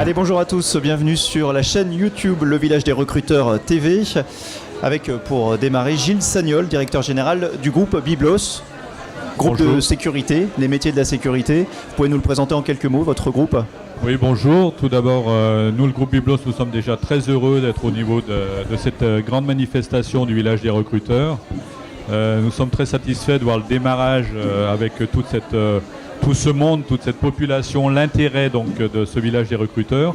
Allez, bonjour à tous, bienvenue sur la chaîne YouTube Le Village des Recruteurs TV, avec pour démarrer Gilles Sagnol, directeur général du groupe Byblos, groupe bonjour. De sécurité, les métiers de la sécurité. Vous pouvez nous le présenter en quelques mots, votre groupe? Oui, bonjour. Tout d'abord, nous, le groupe Byblos, nous sommes déjà très heureux d'être au niveau de cette grande manifestation du Village des Recruteurs. Nous sommes très satisfaits de voir le démarrage avec tout ce monde, toute cette population, l'intérêt donc de ce Village des Recruteurs.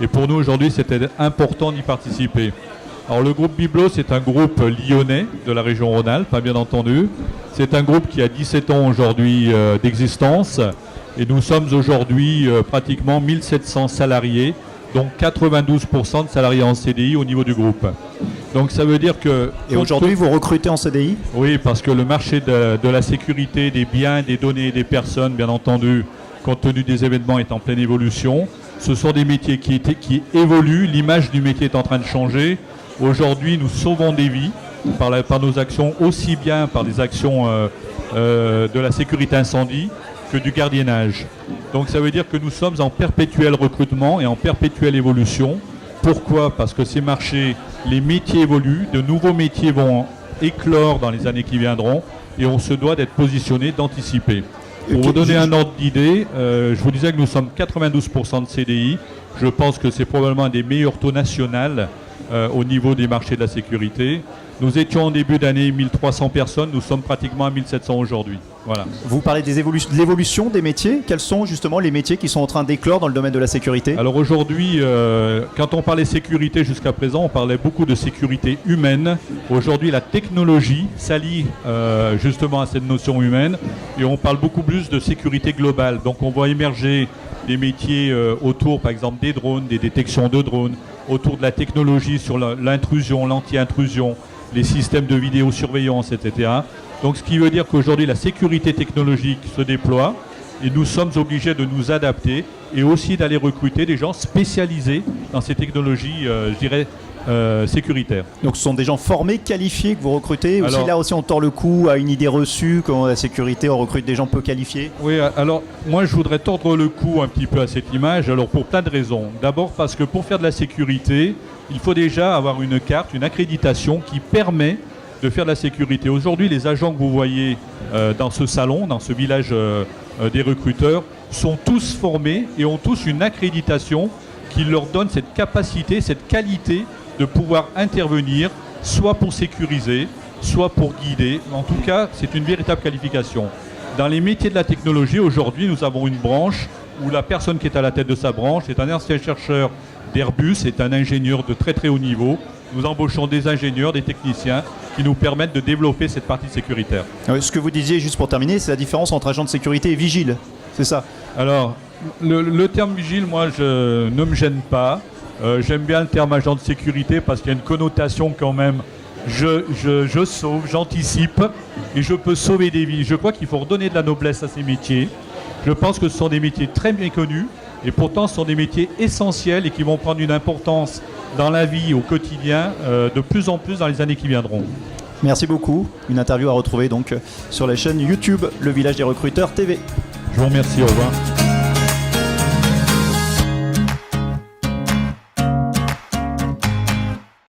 Et pour nous, aujourd'hui, c'était important d'y participer. Alors, le groupe Byblos est un groupe lyonnais de la région Rhône-Alpes, bien entendu. C'est un groupe qui a 17 ans aujourd'hui d'existence. Et nous sommes aujourd'hui pratiquement 1700 salariés, donc 92% de salariés en CDI au niveau du groupe. Donc ça veut dire que... Et aujourd'hui, vous recrutez en CDI? Oui, parce que le marché de la sécurité, des biens, des données et des personnes, bien entendu, compte tenu des événements, est en pleine évolution. Ce sont des métiers qui évoluent, l'image du métier est en train de changer. Aujourd'hui, nous sauvons des vies par nos actions, aussi bien par des actions de la sécurité incendie, que du gardiennage. Donc ça veut dire que nous sommes en perpétuel recrutement et en perpétuelle évolution. Pourquoi? Parce que ces marchés, les métiers évoluent, de nouveaux métiers vont éclore dans les années qui viendront et on se doit d'être positionné, d'anticiper. Pour vous donner un ordre d'idée, je vous disais que nous sommes 92% de CDI. Je pense que c'est probablement un des meilleurs taux nationaux au niveau des marchés de la sécurité. Nous étions en début d'année 1300 personnes, nous sommes pratiquement à 1700 aujourd'hui. Voilà. Vous parlez de l'évolution des métiers. Quels sont justement les métiers qui sont en train d'éclore dans le domaine de la sécurité? Alors aujourd'hui, quand on parlait sécurité jusqu'à présent, on parlait beaucoup de sécurité humaine. Aujourd'hui, la technologie s'allie justement à cette notion humaine et on parle beaucoup plus de sécurité globale. Donc on voit émerger des métiers autour, par exemple, des drones, des détections de drones, autour de la technologie sur l'intrusion, l'anti-intrusion, les systèmes de vidéosurveillance, etc. Donc ce qui veut dire qu'aujourd'hui la sécurité technologique se déploie et nous sommes obligés de nous adapter et aussi d'aller recruter des gens spécialisés dans ces technologies, je dirais, sécuritaires. Donc ce sont des gens formés, qualifiés que vous recrutez. Alors, là aussi on tord le cou à une idée reçue qu'en la sécurité on recrute des gens peu qualifiés. Oui, alors moi je voudrais tordre le cou un petit peu à cette image, alors pour plein de raisons. D'abord parce que pour faire de la sécurité, il faut déjà avoir une carte, une accréditation qui permet de faire de la sécurité. Aujourd'hui, les agents que vous voyez dans ce salon, dans ce village des recruteurs, sont tous formés et ont tous une accréditation qui leur donne cette capacité, cette qualité de pouvoir intervenir, soit pour sécuriser, soit pour guider. En tout cas, c'est une véritable qualification. Dans les métiers de la technologie, aujourd'hui, nous avons une branche où la personne qui est à la tête de sa branche est un ancien chercheur d'Airbus, est un ingénieur de très très haut niveau. Nous embauchons des ingénieurs, des techniciens qui nous permettent de développer cette partie sécuritaire. Ce que vous disiez, juste pour terminer, c'est la différence entre agent de sécurité et vigile, c'est ça? Alors, le terme vigile, moi, ne me gêne pas. J'aime bien le terme agent de sécurité parce qu'il y a une connotation quand même. Je sauve, j'anticipe et je peux sauver des vies. Je crois qu'il faut redonner de la noblesse à ces métiers. Je pense que ce sont des métiers très bien connus et pourtant ce sont des métiers essentiels et qui vont prendre une importance dans la vie au quotidien de plus en plus dans les années qui viendront. Merci beaucoup. Une interview à retrouver donc sur la chaîne YouTube Le Village des Recruteurs TV. Je vous remercie, au revoir.